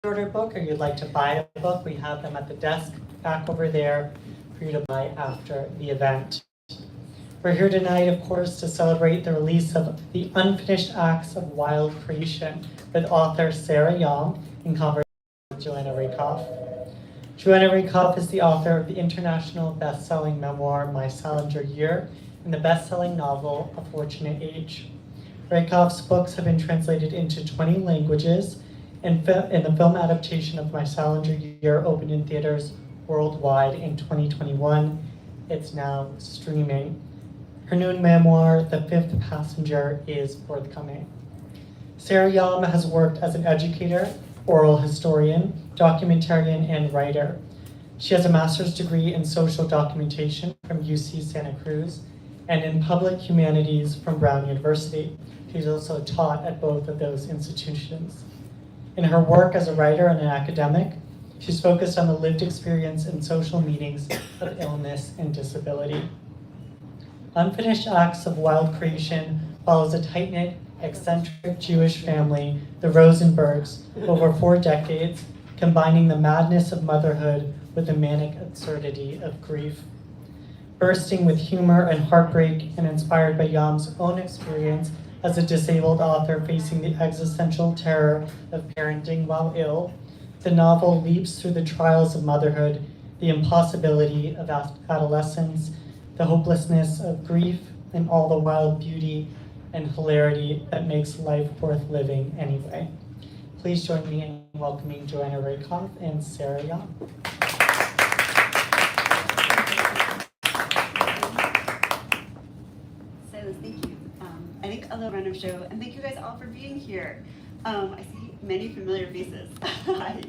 order a book or you'd like to buy a book, we have them at the desk back over there for you to buy after the event. We're here tonight, of course, to celebrate the release of The Unfinished Acts of Wild Creation with author Sarah Yahm in conversation with Joanna Rakoff. Joanna Rakoff is the author of the international best-selling memoir My Salinger Year and the best-selling novel A Fortunate Age. Rakoff's books have been translated into 20 languages, and the film adaptation of My Salinger Year opened in theaters worldwide in 2021. It's now streaming. Her new memoir, The Fifth Passenger, is forthcoming. Sarah Yahm has worked as an educator, oral historian, documentarian, and writer. She has a master's degree in social documentation from UC Santa Cruz and in public humanities from Brown University. She's also taught at both of those institutions. In her work as a writer and an academic, she's focused on the lived experience and social meanings of illness and disability. Unfinished Acts of Wild Creation follows a tight-knit, eccentric Jewish family, the Rosenbergs, over 4 decades, combining the madness of motherhood with the manic absurdity of grief. Bursting with humor and heartbreak and inspired by Yahm's own experience as a disabled author facing the existential terror of parenting while ill, the novel leaps through the trials of motherhood, the impossibility of adolescence, the hopelessness of grief, and all the wild beauty and hilarity that makes life worth living anyway. Please join me in welcoming Joanna Rakoff and Sarah Yahm. So thank you. I think a little random show, and thank you guys all for being here. I see many familiar faces. Hi.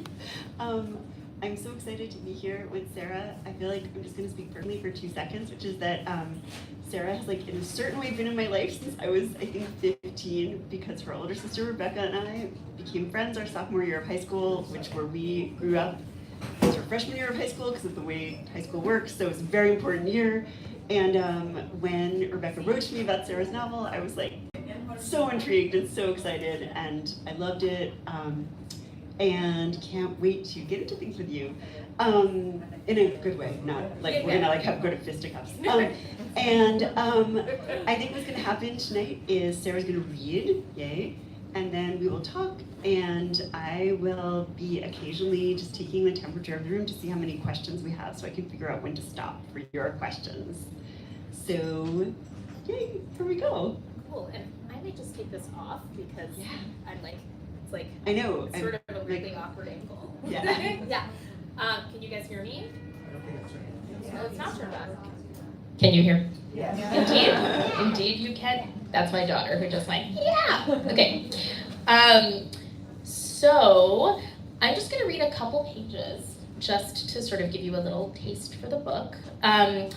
I'm so excited to be here with Sarah. I feel like I'm just going to speak personally for 2 seconds, which is that Sarah has, like, in a certain way been in my life since I was, I think, 15, because her older sister Rebecca and I became friends our sophomore year of high school, where we grew up. It was our freshman year of high school because of the way high school works, so it was a very important year. And when Rebecca wrote to me about Sarah's novel, I was like so intrigued and so excited, and I loved it. And can't wait to get into things with you, in a good way, not like we're gonna have go to fisticuffs. And I think what's gonna happen tonight is Sarah's gonna read, yay, and then we will talk, and I will be occasionally just taking the temperature of the room to see how many questions we have, so I can figure out when to stop for your questions. So, yay, here we go. Cool, and I may just take this off because I'm like, it's like, I know. It's sort of a really awkward angle. Yeah. Yeah. Can you guys hear me? No, it's not turned on. Can you hear? Yeah. Indeed you can. That's my daughter who just went, yeah. Okay. So I'm just going to read a couple pages just to sort of give you a little taste for the book. I'm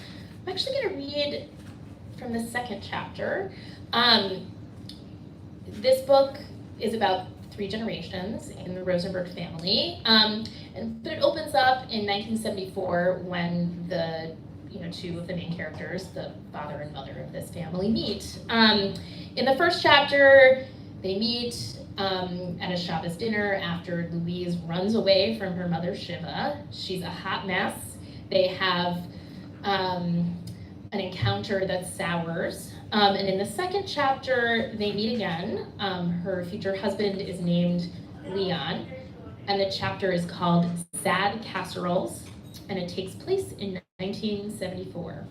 actually going to read from the second chapter. This book is about 3 generations in the Rosenberg family, but it opens up in 1974 when the 2 of the main characters, the father and mother of this family, meet. In the first chapter, they meet at a Shabbos dinner after Louise runs away from her mother Shiva. She's a hot mess. They have an encounter that sours. And in the second chapter, they meet again. Her future husband is named Leon, and the chapter is called Sad Casseroles, and it takes place in 1974.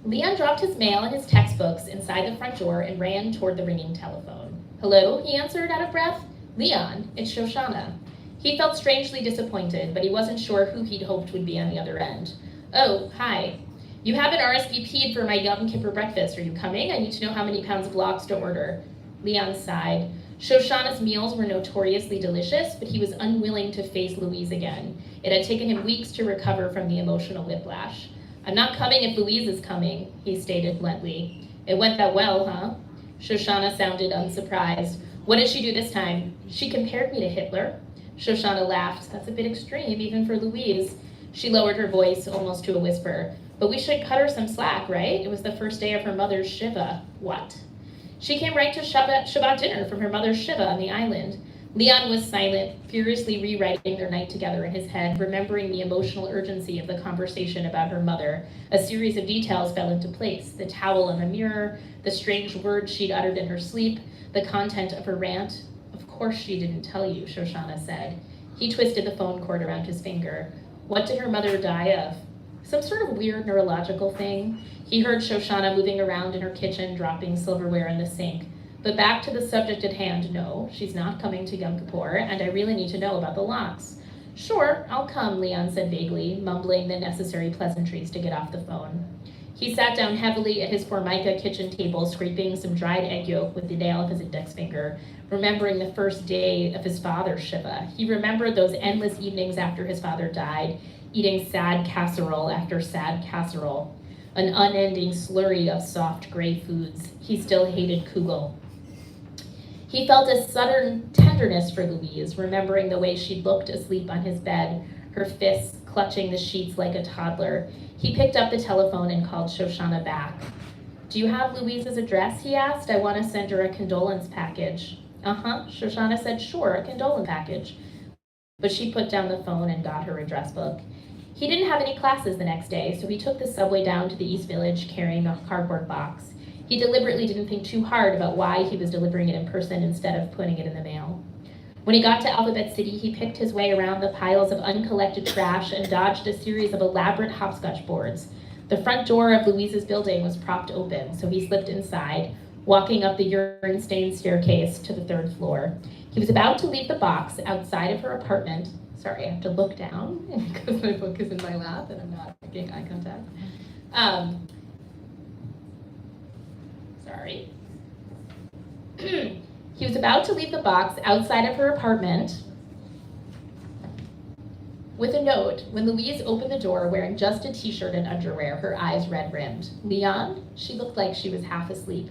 Leon dropped his mail and his textbooks inside the front door and ran toward the ringing telephone. Hello, he answered out of breath. Leon, it's Shoshana. He felt strangely disappointed, but he wasn't sure who he'd hoped would be on the other end. Oh, hi. You haven't RSVP'd for my Yom Kippur breakfast. Are you coming? I need to know how many pounds of lox to order. Leon sighed. Shoshana's meals were notoriously delicious, but he was unwilling to face Louise again. It had taken him weeks to recover from the emotional whiplash. I'm not coming if Louise is coming, he stated bluntly. It went that well, huh? Shoshana sounded unsurprised. What did she do this time? She compared me to Hitler. Shoshana laughed. That's a bit extreme, even for Louise. She lowered her voice almost to a whisper. But we should cut her some slack, right? It was the first day of her mother's Shiva. What? She came right to Shabbat dinner from her mother's Shiva on the island. Leon was silent, furiously rewriting their night together in his head, remembering the emotional urgency of the conversation about her mother. A series of details fell into place: the towel on the mirror, the strange words she'd uttered in her sleep, the content of her rant. Of course she didn't tell you, Shoshana said. He twisted the phone cord around his finger. What did her mother die of? Some sort of weird neurological thing. He heard Shoshana moving around in her kitchen, dropping silverware in the sink. But back to the subject at hand, no, she's not coming to Yom Kippur, and I really need to know about the locks. Sure, I'll come, Leon said vaguely, mumbling the necessary pleasantries to get off the phone. He sat down heavily at his Formica kitchen table, scraping some dried egg yolk with the nail of his index finger, remembering the first day of his father's Shiva. He remembered those endless evenings after his father died, eating sad casserole after sad casserole, an unending slurry of soft gray foods. He still hated kugel. He felt a sudden tenderness for Louise, remembering the way she looked asleep on his bed, her fists clutching the sheets like a toddler. He picked up the telephone and called Shoshana back. Do you have Louise's address, he asked. I want to send her a condolence package. Shoshana said, sure, a condolence package. But she put down the phone and got her address book. He didn't have any classes the next day, so he took the subway down to the East Village carrying a cardboard box. He deliberately didn't think too hard about why he was delivering it in person instead of putting it in the mail. When he got to Alphabet City, he picked his way around the piles of uncollected trash and dodged a series of elaborate hopscotch boards. The front door of Louise's building was propped open, so he slipped inside, walking up the urine-stained staircase to the third floor. He was about to leave the box outside of her apartment. Sorry, I have to look down because my book is in my lap and I'm not making eye contact. Sorry. He was about to leave the box outside of her apartment with a note when Louise opened the door wearing just a t-shirt and underwear, her eyes red-rimmed. Leon? She looked like she was half asleep.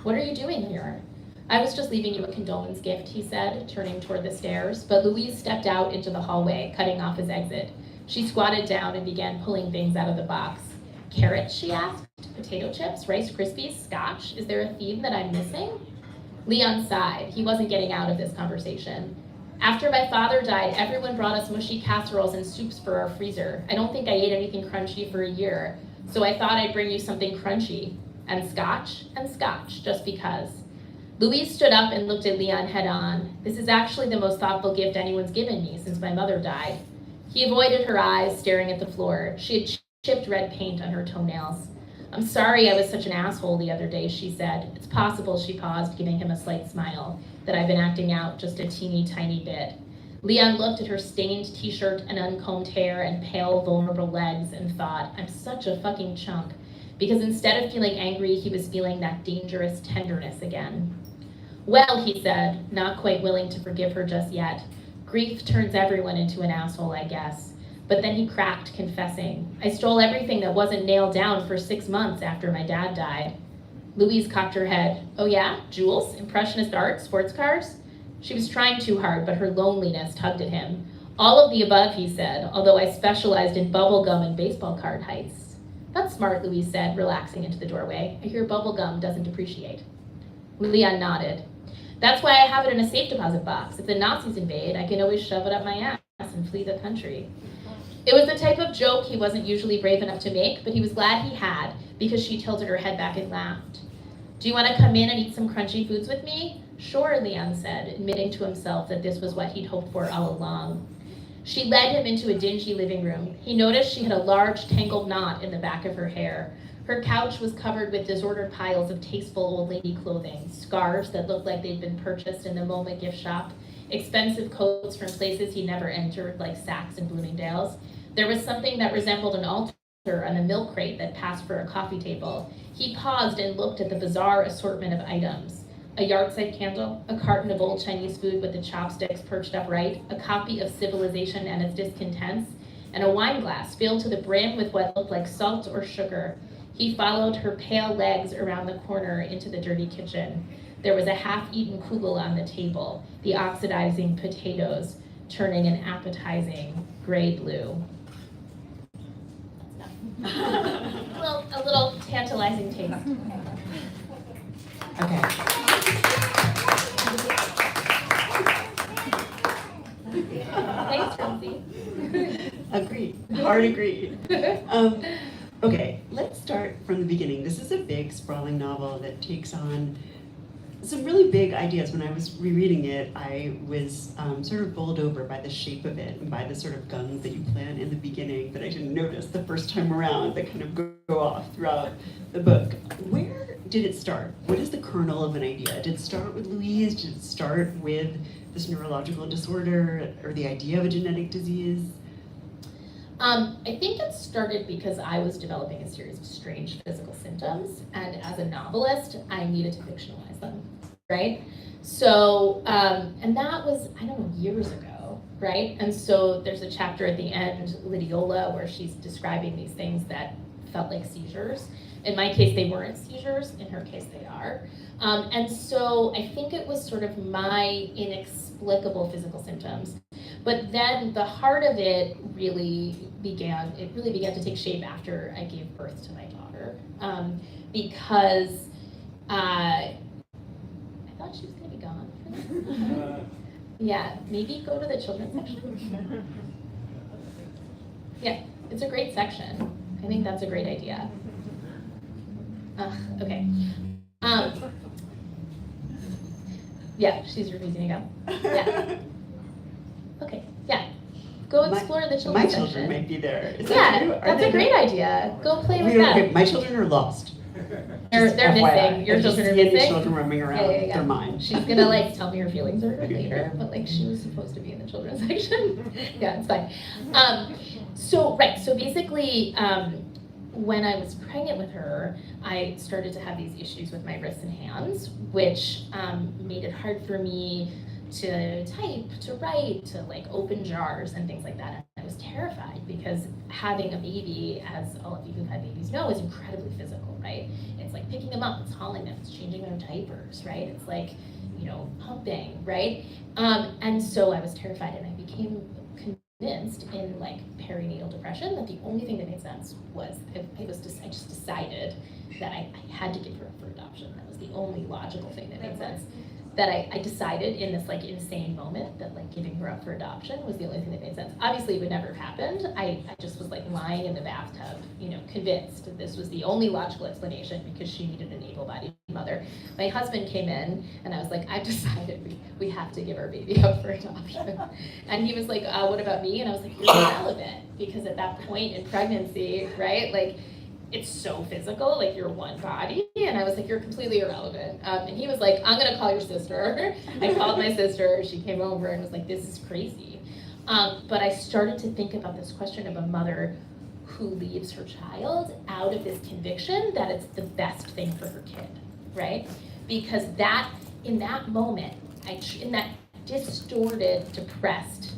What are you doing here? I was just leaving you a condolence gift, he said, turning toward the stairs, but Louise stepped out into the hallway, cutting off his exit. She squatted down and began pulling things out of the box. Carrots, she asked? Potato chips, Rice Krispies, scotch? Is there a theme that I'm missing? Leon sighed. He wasn't getting out of this conversation. After my father died, everyone brought us mushy casseroles and soups for our freezer. I don't think I ate anything crunchy for a year, so I thought I'd bring you something crunchy. And scotch, just because. Louise stood up and looked at Leon head on. This is actually the most thoughtful gift anyone's given me since my mother died. He avoided her eyes, staring at the floor. She had chipped red paint on her toenails. I'm sorry I was such an asshole the other day, she said. It's possible, she paused, giving him a slight smile, that I've been acting out just a teeny tiny bit. Leon looked at her stained t-shirt and uncombed hair and pale, vulnerable legs and thought, I'm such a fucking chump. Because instead of feeling angry, he was feeling that dangerous tenderness again. Well, he said, not quite willing to forgive her just yet. Grief turns everyone into an asshole, I guess. But then he cracked, confessing, I stole everything that wasn't nailed down for 6 months after my dad died. Louise cocked her head. Oh yeah? Jewels? Impressionist art? Sports cars? She was trying too hard, but her loneliness tugged at him. All of the above, he said, although I specialized in bubblegum and baseball card heists. That's smart, Louise said, relaxing into the doorway. I hear bubblegum doesn't depreciate. Leon nodded. That's why I have it in a safe deposit box. If the Nazis invade, I can always shove it up my ass and flee the country. It was the type of joke he wasn't usually brave enough to make, but he was glad he had, because she tilted her head back and laughed. Do you want to come in and eat some crunchy foods with me? Sure, Leon said, admitting to himself that this was what he'd hoped for all along. She led him into a dingy living room. He noticed she had a large, tangled knot in the back of her hair. Her couch was covered with disordered piles of tasteful old lady clothing, scarves that looked like they'd been purchased in the MoMA gift shop, expensive coats from places he never entered, like Saks and Bloomingdale's. There was something that resembled an altar on the milk crate that passed for a coffee table. He paused and looked at the bizarre assortment of items. A yard-side candle, a carton of old Chinese food with the chopsticks perched upright, a copy of Civilization and its Discontents, and a wine glass filled to the brim with what looked like salt or sugar. He followed her pale legs around the corner into the dirty kitchen. There was a half-eaten kugel on the table, the oxidizing potatoes turning an appetizing gray-blue. A little tantalizing taste. Okay. Agreed. Hard agreed. Okay, let's start from the beginning. This is a big, sprawling novel that takes on some really big ideas. When I was rereading it, I was sort of bowled over by the shape of it and by the sort of guns that you plant in the beginning that I didn't notice the first time around that kind of go off throughout the book. Where did it start? What is the kernel of an idea? Did it start with Louise? Did it start with this neurological disorder or the idea of a genetic disease? I think it started because I was developing a series of strange physical symptoms, and as a novelist, I needed to fictionalize them, right? So, and that was, I don't know, years ago, right? And so there's a chapter at the end, Lidiola, where she's describing these things that felt like seizures. In my case, they weren't seizures. In her case, they are. And so I think it was sort of my inexplicable physical symptoms. But then the heart of it really began to take shape after I gave birth to my daughter. Because I thought she was gonna be gone for that. Yeah, maybe go to the children's section. Yeah, it's a great section. I think that's a great idea. Okay. Yeah, she's refusing to go. Yeah. Okay, yeah. Go explore the children's My section. children might be there. Is Yeah, that true? that's a great idea. Go play with them. My children are lost. They're Just FYI. missing. Your If you children are see any missing? children roaming around, Yeah. they're mine. She's gonna like tell me her feelings are later, but like she was supposed to be in the children's section. Yeah, it's fine. So basically, when I was pregnant with her, I started to have these issues with my wrists and hands, which made it hard for me to type, to write, to like open jars and things like that. And I was terrified because having a baby, as all of you who've had babies know, is incredibly physical, right? It's like picking them up, it's hauling them, it's changing their diapers, right? It's like, pumping, right? And so I was terrified, and I became convinced in like perinatal depression that the only thing that made sense was I just decided that I had to give her up for adoption. That was the only logical thing that made sense. That I decided in this like insane moment that like giving her up for adoption was the only thing that made sense. Obviously it would never have happened. I just was like lying in the bathtub, convinced that this was the only logical explanation because she needed an able-bodied mother. My husband came in and I was like, I've decided we have to give our baby up for adoption. And he was like, what about me? And I was like, you're irrelevant, because at that point in pregnancy, right, like it's so physical, like you're one body. And I was like, you're completely irrelevant. And he was like, I'm gonna call your sister. I called my sister, she came over and was like, this is crazy. But I started to think about this question of a mother who leaves her child out of this conviction that it's the best thing for her kid, right? Because in that moment, in that distorted, depressed,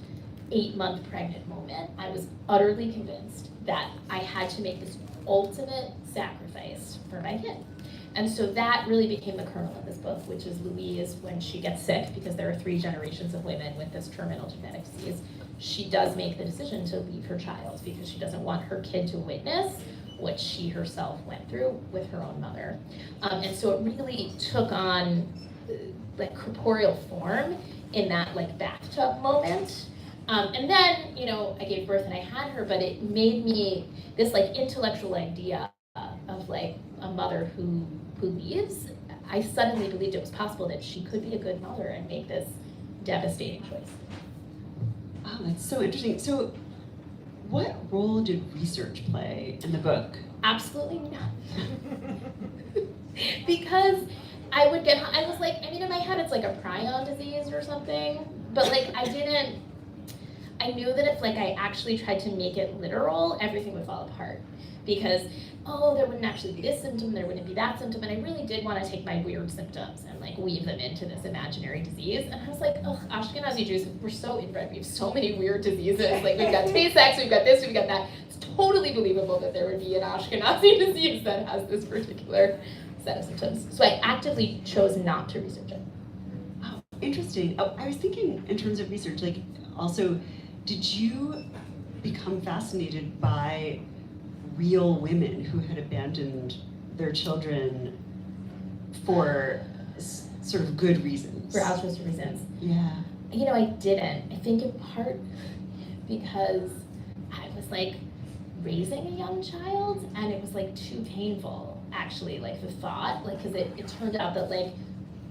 8-month pregnant moment, I was utterly convinced that I had to make this ultimate sacrifice for my kid. And so that really became the kernel of this book, which is Louise, when she gets sick, because there are 3 generations of women with this terminal genetic disease, she does make the decision to leave her child because she doesn't want her kid to witness what she herself went through with her own mother. And so it really took on like corporeal form in that like bathtub moment. And then, I gave birth and I had her, but it made me this like intellectual idea of like a mother who leaves. I suddenly believed it was possible that she could be a good mother and make this devastating choice. Oh, that's so interesting. So what role did research play in the book? Absolutely none. Because I was like, in my head it's like a prion disease or something, but like I knew that if like I actually tried to make it literal, everything would fall apart. Because, there wouldn't actually be this symptom, there wouldn't be that symptom, and I really did want to take my weird symptoms and like weave them into this imaginary disease. And I was like, Ashkenazi Jews, we're so inbred, we have so many weird diseases. Like we've got Tay-Sachs, we've got this, we've got that. It's totally believable that there would be an Ashkenazi disease that has this particular set of symptoms. So I actively chose not to research it. Oh, interesting. Oh, I was thinking in terms of research, like also, did you become fascinated by real women who had abandoned their children for sort of good reasons? For altruistic reasons. Yeah. I didn't. I think in part because was like raising a young child, and it was like too painful, actually, like the thought, like, because it turned out that like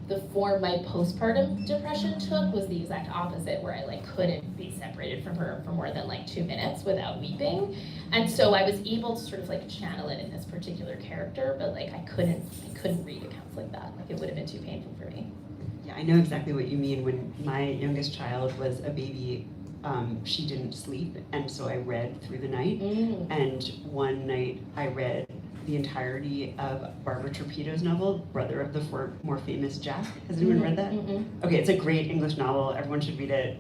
the form my postpartum depression took was the exact opposite, where I like couldn't be separated from her for more than like 2 minutes without weeping. And so I was able to sort of like channel it in this particular character, but like I couldn't read accounts like that. Like it would have been too painful for me. Yeah, I know exactly what you mean. When my youngest child was a baby, she didn't sleep, and so I read through the night. And one night I read the entirety of Barbara Torpedo's novel, Brother of the more famous Jack. Has anyone read that? Okay, it's a great English novel. Everyone should read it.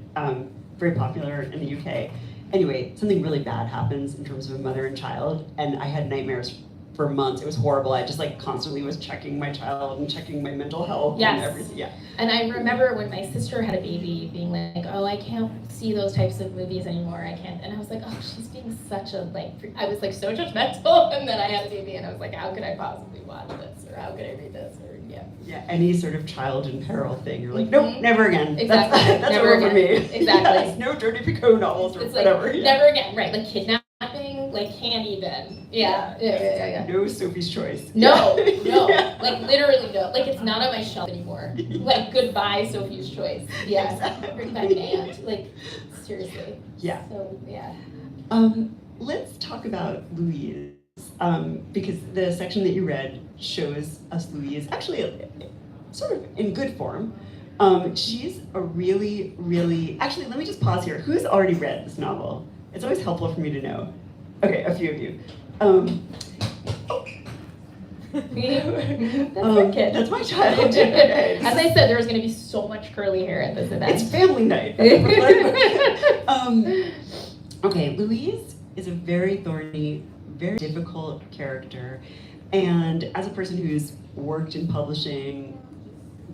Very popular in the UK. Anyway, something really bad happens in terms of a mother and child, and I had nightmares for months. It was horrible. I just like constantly was checking my child and checking my mental health and everything. Yeah. And I remember when my sister had a baby being like, oh, I can't see those types of movies anymore. I can't. And I was like, oh, she's being such a like, I was like so judgmental. And then I had a baby and I was like, how could I possibly watch this? Or how could I read this? Or Yeah, any sort of child in peril thing. You're like, nope, never again. Exactly. That's never over again. for me. Exactly. Yes, no Dirty Picot novels or it's whatever. Like, never again. Right, like kidnapping, like can't even. Yeah. No Sophie's Choice. No, like literally no. Like it's not on my shelf anymore. Like goodbye Sophie's Choice. Yeah, Exactly. bring back an aunt. Like seriously. Yeah. So yeah. Let's talk about Louise, because the section that you read shows us Louise actually sort of in good form. She's a really, really, actually, let me just pause here. Who's already read this novel? It's always helpful for me to know. Okay, a few of you. That's her kid. That's my child. As I said, there was going to be so much curly hair at this event. It's family night. Okay, Louise is a very thorny, very difficult character. And as a person who's worked in publishing,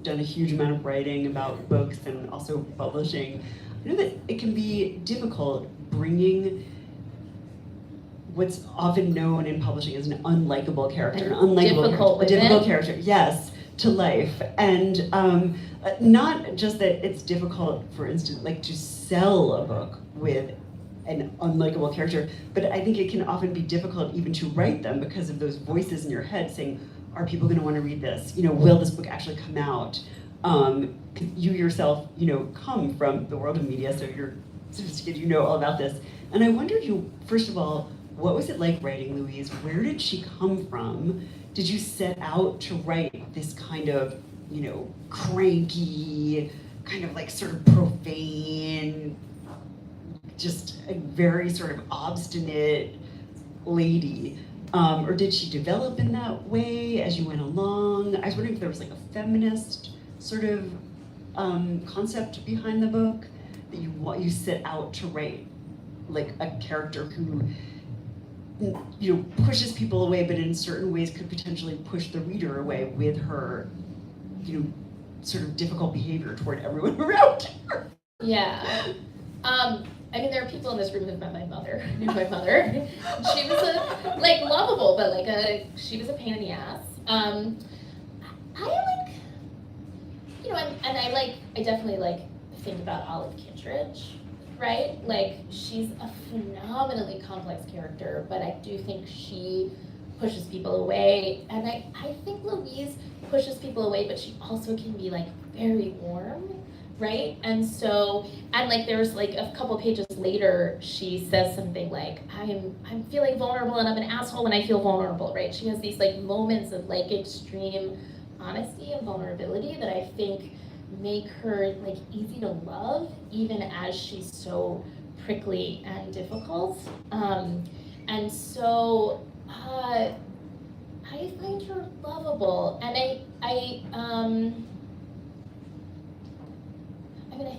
done a huge amount of writing about books and also publishing, I know that it can be difficult bringing what's often known in publishing as an unlikable character, a difficult character, yes, to life. And not just that it's difficult, for instance, like to sell a book with an unlikable character, but I think it can often be difficult even to write them because of those voices in your head saying, are people going to want to read this? You know, will this book actually come out? You yourself, you know, come from the world of media, so you're sophisticated, you know all about this. And I wondered, first of all, what was it like writing Louise? Where did she come from? Did you set out to write this kind of, you know, cranky, kind of like sort of profane, just a very sort of obstinate lady? Or did she develop in that way as you went along? I was wondering if there was like a feminist sort of concept behind the book that you set out to write, like a character who, you know, pushes people away, but in certain ways could potentially push the reader away with her, you know, sort of difficult behavior toward everyone around her. Yeah. I mean, there are people in this room who've met my mother. Knew my mother. She was lovable, but she was a pain in the ass. I definitely think about Olive Kitteridge, right? Like, she's a phenomenally complex character, but I do think she pushes people away. And I think Louise pushes people away, but she also can be very warm, right? And so, there's a couple pages later, she says something like, I'm feeling vulnerable and I'm an asshole when I feel vulnerable, right? She has these moments of extreme honesty and vulnerability that I think make her easy to love, even as she's so prickly and difficult. And so I find her lovable, and I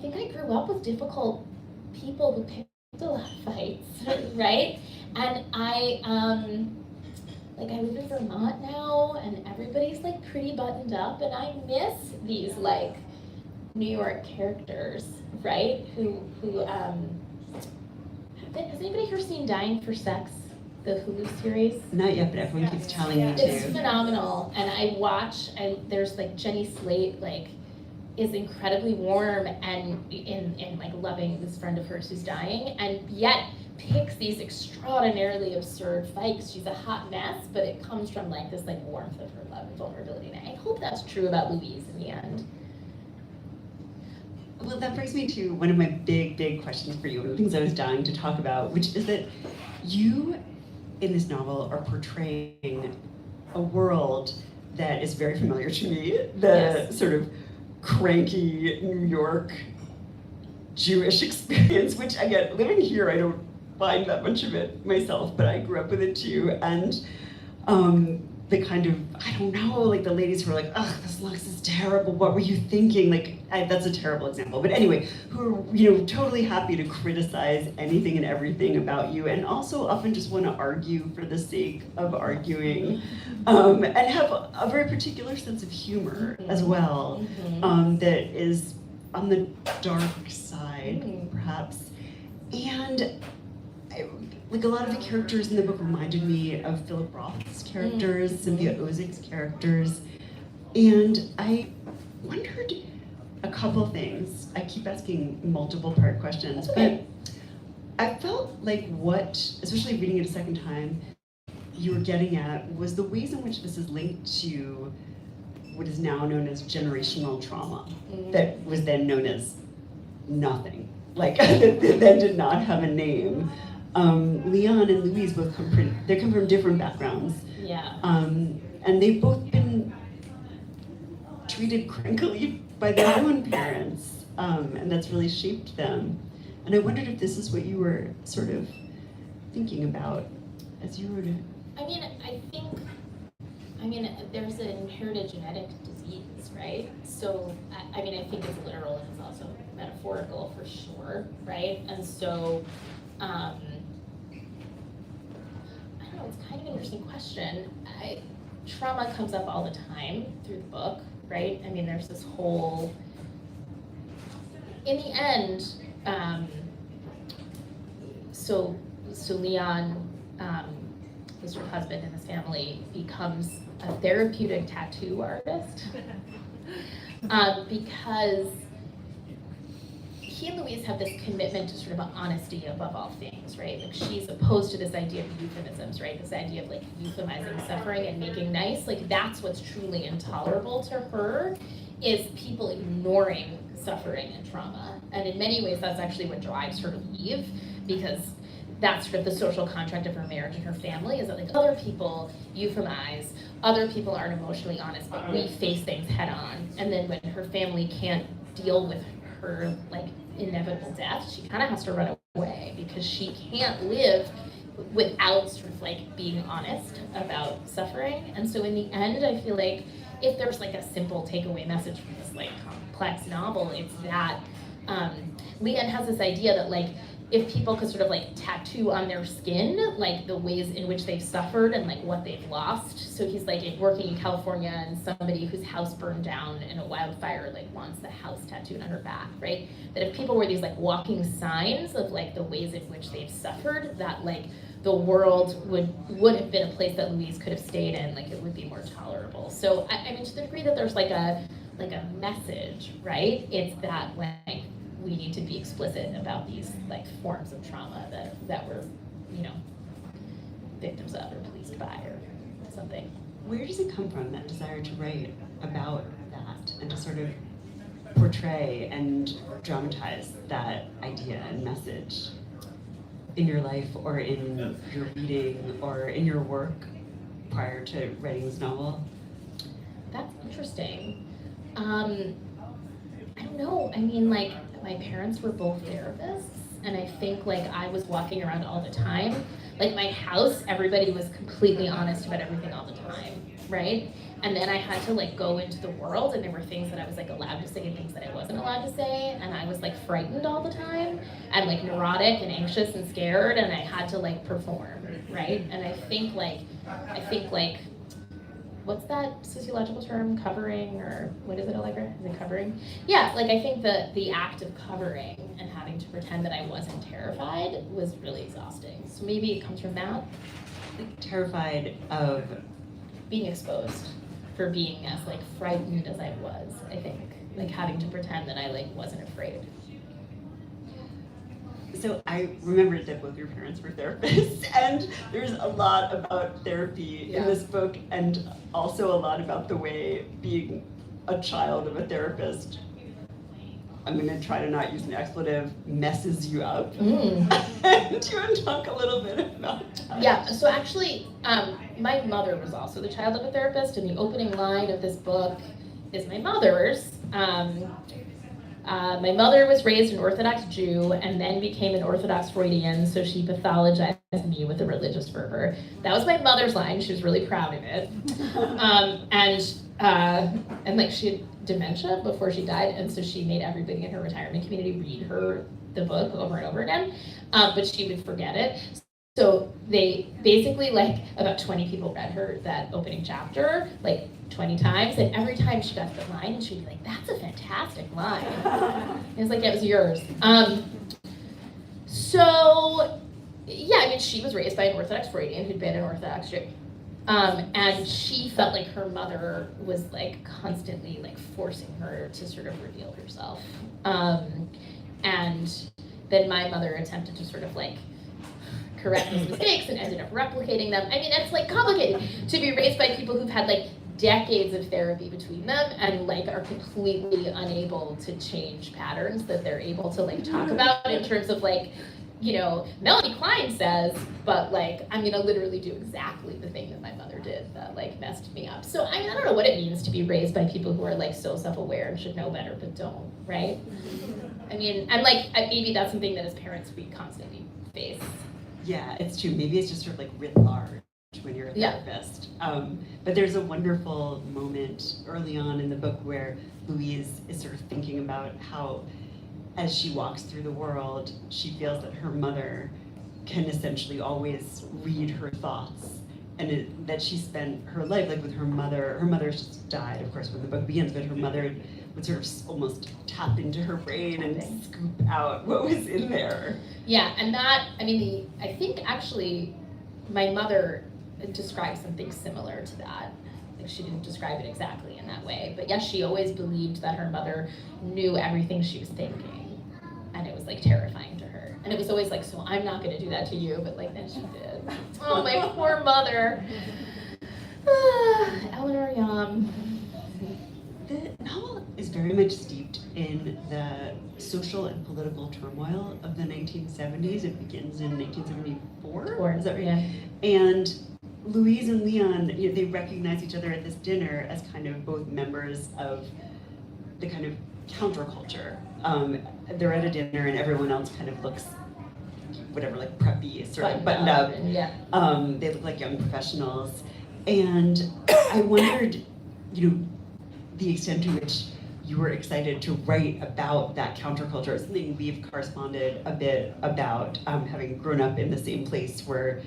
think I grew up with difficult people who picked a lot of fights, right? And I live in Vermont now, and everybody's pretty buttoned up, and I miss these New York characters, right? Who has anybody here seen Dying for Sex, the Hulu series? Not yet, but everyone keeps telling me to. It's phenomenal, and there's Jenny Slate is incredibly warm and in like loving this friend of hers who's dying, and yet picks these extraordinarily absurd fights. She's a hot mess, but it comes from like this like warmth of her love and vulnerability. And I hope that's true about Louise in the end. Well, that brings me to one of my big questions for you, one of the things I was dying to talk about, which is that you, in this novel, are portraying a world that is very familiar to me, the sort of cranky New York Jewish experience, which again, living here, I don't find that much of it myself, but I grew up with it too, and the kind of, I don't know, like the ladies who are like, ugh, this looks is terrible, what were you thinking? Like, that's a terrible example, but anyway, who are, you know, totally happy to criticize anything and everything about you, and also often just want to argue for the sake of arguing, and have a very particular sense of humor as well, that is on the dark side, perhaps. And like a lot of the characters in the book reminded me of Philip Roth's characters, Cynthia Ozig's characters, and I wondered a couple things. I keep asking multiple part questions, but I felt like what, especially reading it a second time, you were getting at was the ways in which this is linked to what is now known as generational trauma, that was then known as nothing, like that then did not have a name. Leon and Louise both come from different backgrounds. Yeah. And they've both been treated crankily by their own parents, and that's really shaped them. And I wondered if this is what you were sort of thinking about as you wrote it. I mean, there's an inherited genetic disease, right? So, I think it's literal and it's also metaphorical for sure, right? And so, I don't know, it's kind of an interesting question. Trauma comes up all the time through the book, right? I mean, there's this whole, in the end, so Leon, his husband and his family, becomes a therapeutic tattoo artist because he and Louise have this commitment to sort of honesty above all things, right? Like she's opposed to this idea of euphemisms, right? This idea of like euphemizing suffering and making nice, like that's what's truly intolerable to her, is people ignoring suffering and trauma. And in many ways, that's actually what drives her to leave, because that's sort of the social contract of her marriage and her family, is that like other people euphemize, other people aren't emotionally honest, but we face things head on. And then when her family can't deal with her like inevitable death, she kind of has to run away because she can't live without sort of like being honest about suffering. And so in the end, I feel like if there's like a simple takeaway message from this like complex novel, it's that Leon has this idea that like if people could sort of like tattoo on their skin like the ways in which they've suffered and like what they've lost. So he's like working in California, and somebody whose house burned down in a wildfire like wants the house tattooed on her back, right? That if people were these like walking signs of like the ways in which they've suffered, that like the world would have been a place that Louise could have stayed in, like it would be more tolerable. So I mean, to the degree that there's like a message, right? It's that like we need to be explicit about these like forms of trauma that we're, you know, victims of or policed by or something. Where does it come from, that desire to write about that and to sort of portray and dramatize that idea and message in your life or in your reading or in your work prior to writing this novel? That's interesting. I don't know. I mean, like, my parents were both therapists, and I think like I was walking around all the time. Like my house, everybody was completely honest about everything all the time, right? And then I had to like go into the world, and there were things that I was like allowed to say and things that I wasn't allowed to say, and I was like frightened all the time, and like neurotic and anxious and scared, and I had to like perform, right? And I think like, what's that sociological term, covering, or what is it, Allegra? Is it covering? Yeah, like I think the act of covering and having to pretend that I wasn't terrified was really exhausting. So maybe it comes from that. Like terrified of being exposed, for being as like frightened as I was, I think. like having to pretend that I like wasn't afraid. So I remembered that both your parents were therapists, and there's a lot about therapy in this book, and also a lot about the way being a child of a therapist, I'm going to try to not use an expletive, messes you up. Do you want to talk a little bit about that? Yeah, so actually, my mother was also the child of a therapist, and the opening line of this book is my mother's. My mother was raised an Orthodox Jew and then became an Orthodox Freudian, so she pathologized me with a religious fervor. That was my mother's line. She was really proud of it. And like she had dementia before she died, and so she made everybody in her retirement community read her the book over and over again, but she would forget it. So they basically, like, about 20 people read her that opening chapter, like 20 times, and every time she got to the line, she'd be like, that's a fantastic line. And it's like, yeah, it was yours. So, yeah, I mean, she was raised by an Orthodox Freudian who'd been an Orthodox Jew. And she felt like her mother was, like, constantly, like, forcing her to sort of reveal herself. And then my mother attempted to sort of, like, correct those mistakes and ended up replicating them. I mean, it's like complicated to be raised by people who've had like decades of therapy between them and like are completely unable to change patterns that they're able to like talk about in terms of like, you know, Melanie Klein says, but like, I'm gonna literally do exactly the thing that my mother did that like messed me up. So I mean, I don't know what it means to be raised by people who are like so self-aware and should know better, but don't, right? I mean, and like, maybe that's something that as parents we constantly face. Yeah, it's true. Maybe it's just sort of like writ large when you're a therapist. But there's a wonderful moment early on in the book where Louise is sort of thinking about how, as she walks through the world, she feels that her mother can essentially always read her thoughts, and that she spent her life like with her mother. Her mother just died, of course, when the book begins, but her mother would sort of almost tap into her brain and scoop out what was in there. Yeah, and that, I mean, I think actually my mother described something similar to that. Like she didn't describe it exactly in that way, but yes, she always believed that her mother knew everything she was thinking, and it was like terrifying to her. And it was always like, so I'm not gonna do that to you, but like then she did. Oh, my poor mother. Eleanor Yahm. The novel is very much steeped in the social and political turmoil of the 1970s. It begins in 1974, is that right? Yeah. And Louise and Leon, you know, they recognize each other at this dinner as kind of both members of the kind of counterculture. They're at a dinner and everyone else kind of looks, whatever, like preppy, sort of buttoned up. They look like young professionals. And I wondered, you know, the extent to which you were excited to write about that counterculture. Something we've corresponded a bit about, having grown up in the same place where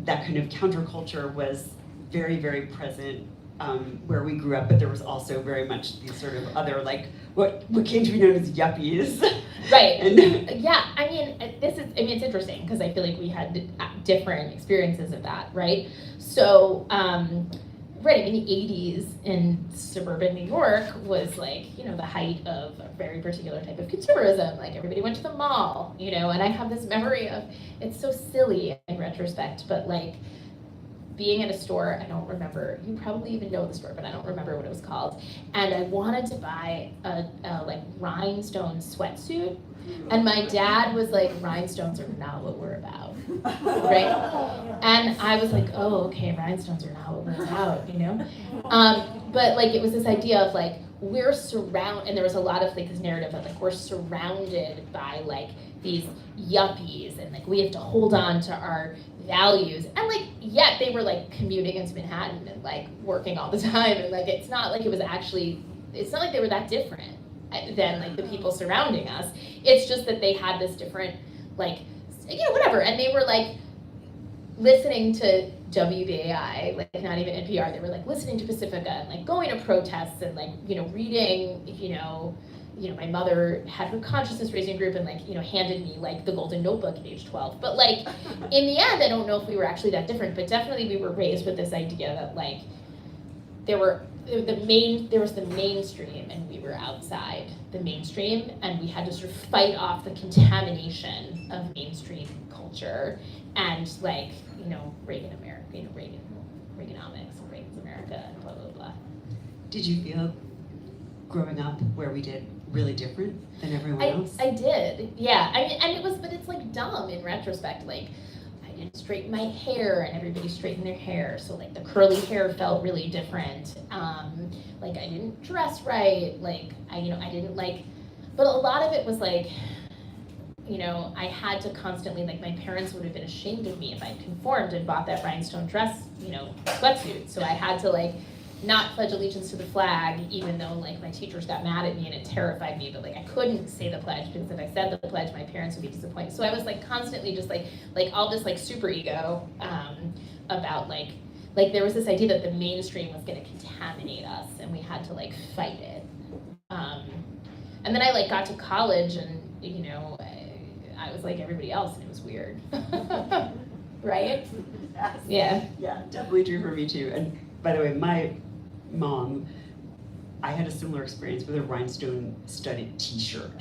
that kind of counterculture was very, very present where we grew up, but there was also very much these sort of other, like, what came to be known as yuppies. Right. Yeah, I mean, it's interesting because I feel like we had different experiences of that, right? So, right, in the 80s in suburban New York was like, you know, the height of a very particular type of consumerism. Like everybody went to the mall, you know, and I have this memory of, it's so silly in retrospect, but like being in a store, I don't remember, you probably even know the store, but I don't remember what it was called. And I wanted to buy a like rhinestone sweatsuit. And my dad was like, rhinestones are not what we're about, right? And I was like, oh, okay, rhinestones are not what we're about, you know? But like, it was this idea of like, we're surrounded, and there was a lot of like this narrative of like, we're surrounded by like these yuppies, and like, we have to hold on to our values. And like, yet they were like commuting into Manhattan and like working all the time. And like, it's not like it was actually, it's not like they were that different than like the people surrounding us. It's just that they had this different, like, you know, whatever. And they were like listening to WBAI, like not even NPR, they were like listening to Pacifica and like going to protests and like, you know, reading, you know, my mother had her consciousness raising group and like, you know, handed me like the Golden Notebook at age 12. But like, in the end, I don't know if we were actually that different, but definitely we were raised with this idea that like, there were there was the mainstream, and we were outside the mainstream, and we had to sort of fight off the contamination of mainstream culture and like, you know, Reaganomics and Reagan's America and blah, blah, blah. Did you feel growing up where we did really different than everyone else? I did, yeah. I mean, and but it's like dumb in retrospect. Like, I didn't straighten my hair, and everybody straightened their hair, so like the curly hair felt really different. Like I didn't dress right. Like I didn't like, but a lot of it was like, you know, I had to constantly, like, my parents would have been ashamed of me if I conformed and bought that rhinestone dress, you know, sweatsuit. So I had to like not pledge allegiance to the flag, even though like my teachers got mad at me and it terrified me, but like I couldn't say the pledge because if I said the pledge, my parents would be disappointed. So I was like constantly just like all this like super ego about like there was this idea that the mainstream was going to contaminate us and we had to like fight it. And then I like got to college and, you know, I was like everybody else and it was weird. Right? Yes. Yeah. Yeah, definitely true for me too. And by the way, my mom, I had a similar experience with a rhinestone studded t-shirt.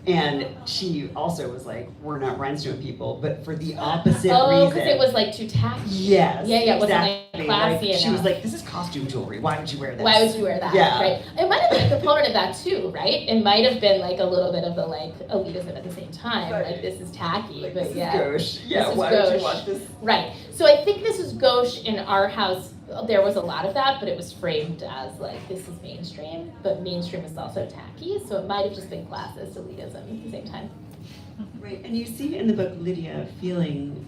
And she also was like, we're not rhinestone people, but for the opposite reason. Oh, because it was like too tacky. Yes. Yeah, it wasn't exactly. like classy enough. She was like, this is costume jewelry. Why would you wear this? Why would you wear that? Yeah. Right. It might have been a component of that too, right? It might have been like a little bit of the like elitism at the same time. Right. Like this is tacky, Like, but this yeah. is gauche. Yeah, This is why would gauche. you want this? Right. So I think this is gauche in our house. There was a lot of that, but it was framed as like this is mainstream, but mainstream is also tacky, so it might have just been classist elitism at the same time. Right, and you see in the book Lydia feeling,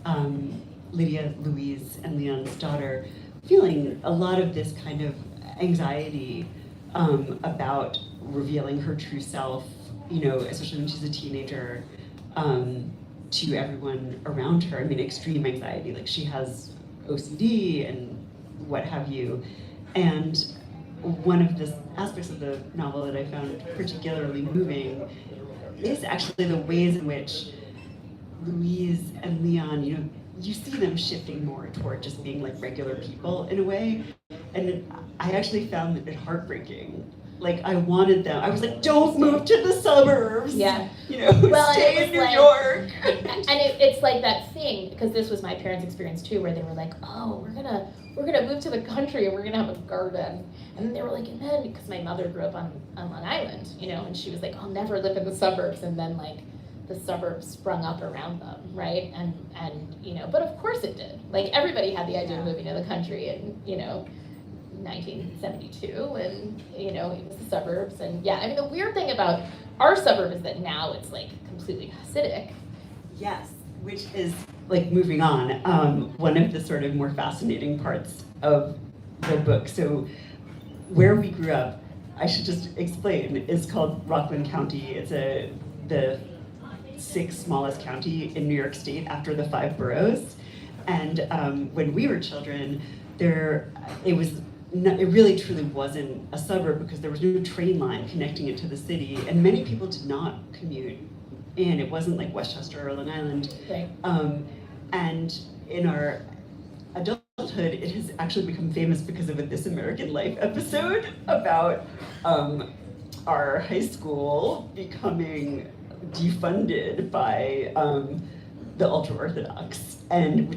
Lydia, Louise, and Leon's daughter, feeling a lot of this kind of anxiety about revealing her true self, you know, especially when she's a teenager, to everyone around her. I mean, extreme anxiety, like she has OCD and what have you. And one of the aspects of the novel that I found particularly moving is actually the ways in which Louise and Leon, you know, you see them shifting more toward just being like regular people in a way. And I actually found it heartbreaking. Like I wanted them, I was like, don't move to the suburbs. Yeah. You know, Well, stay in New like, York. And it's like that thing, because this was my parents' experience too, where they were like, oh, we're gonna move to the country and we're gonna have a garden. And then they were like, and then, because my mother grew up on Long Island, you know, and she was like, I'll never live in the suburbs. And then like the suburbs sprung up around them, right? And you know, but of course it did. Like everybody had the idea of moving to the country and, you know, 1972, and you know, it was the suburbs. And yeah, I mean, the weird thing about our suburb is that now it's like completely Hasidic. Yes, which is like moving on. One of the sort of more fascinating parts of the book. So where we grew up, I should just explain, is called Rockland County. It's the 6th smallest county in New York State after the 5 boroughs. And when we were children, it really truly wasn't a suburb because there was no train line connecting it to the city, and many people did not commute in. It wasn't like Westchester or Long Island. Right. And in our adulthood, it has actually become famous because of a This American Life episode about our high school becoming defunded by the ultra-Orthodox, and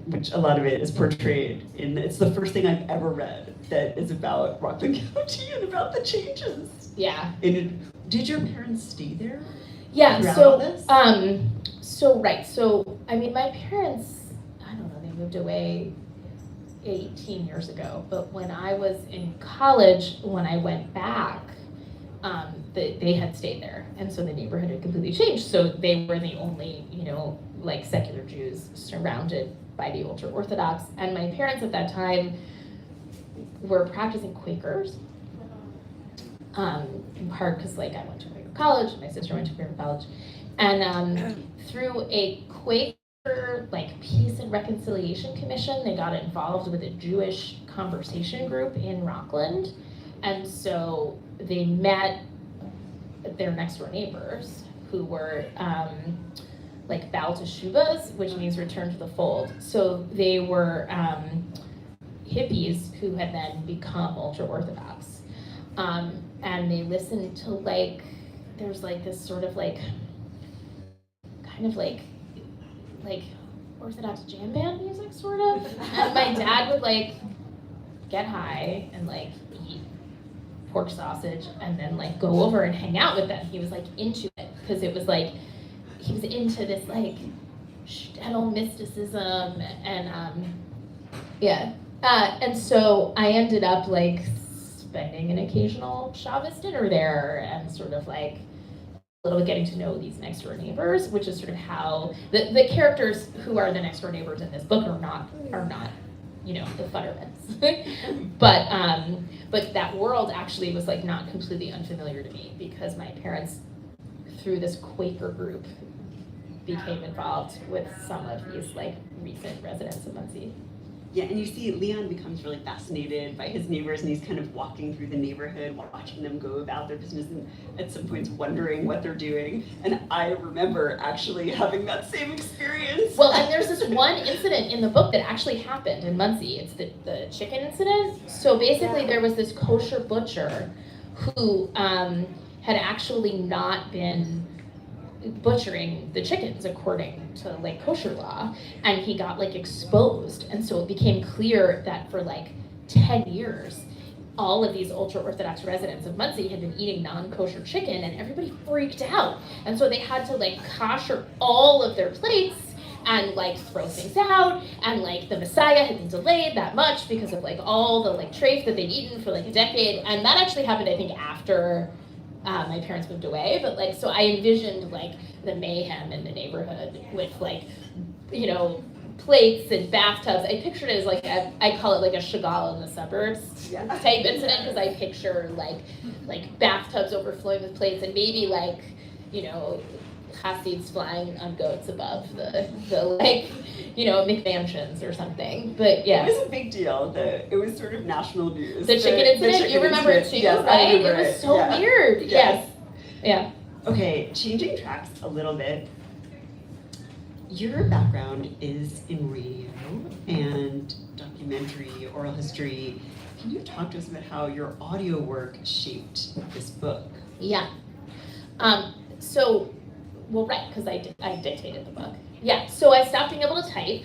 which a lot of it is portrayed in. It's the first thing I've ever read that is about Rockland County and about the changes. Yeah. Did your parents stay there? Yeah. Throughout So all this? So I mean, my parents, I don't know, they moved away 18 years ago. But when I was in college, when I went back, they had stayed there, and so the neighborhood had completely changed. So they were the only, you know, like secular Jews surrounded by the ultra-Orthodox. And my parents at that time were practicing Quakers, in part because like I went to Quaker college, my sister went to Quaker college, and through a Quaker like Peace and Reconciliation Commission, they got involved with a Jewish conversation group in Rockland, and so they met their next door neighbors who were like Baal Teshuvahs, which means return to the fold. So they were, hippies who had then become ultra-Orthodox. And they listened to like, there's like this sort of like, kind of like Orthodox jam band music, sort of. And my dad would like get high and like eat pork sausage and then like go over and hang out with them. He was like into it because it was like, he was into this like shtetl mysticism and yeah. And so I ended up like spending an occasional Shabbos dinner there and sort of like a little bit getting to know these next door neighbors, which is sort of how the characters who are the next door neighbors in this book are not, you know, the Futtermans. But that world actually was like not completely unfamiliar to me because my parents, through this Quaker group, became involved with some of these like recent residents of Muncie. Yeah, and you see Leon becomes really fascinated by his neighbors, and he's kind of walking through the neighborhood, watching them go about their business, and at some points wondering what they're doing. And I remember actually having that same experience. Well, and there's this one incident in the book that actually happened in Muncie. It's the chicken incident. So basically there was this kosher butcher who had actually not been butchering the chickens according to like kosher law, and he got like exposed, and so it became clear that for like 10 years all of these ultra-Orthodox residents of Muncie had been eating non-kosher chicken, and everybody freaked out, and so they had to like kosher all of their plates and like throw things out, and like the Messiah had been delayed that much because of like all the like treif that they'd eaten for like a decade. And that actually happened, I think, after my parents moved away, but like, so I envisioned like the mayhem in the neighborhood with like, you know, plates and bathtubs. I pictured it as like, I call it like a Chagall in the suburbs type incident, because I picture like bathtubs overflowing with plates and maybe like, you know, Hasids flying on goats above the like, you know, McMansions or something. But yeah. It was a big deal. It was sort of national news. The chicken incident, you remember it too, yes, right? I remember it was so weird. Yes. Yeah. Okay, changing tracks a little bit. Your background is in radio and documentary, oral history. Can you talk to us about how your audio work shaped this book? Yeah. Well, right, because I dictated the book. Yeah, so I stopped being able to type.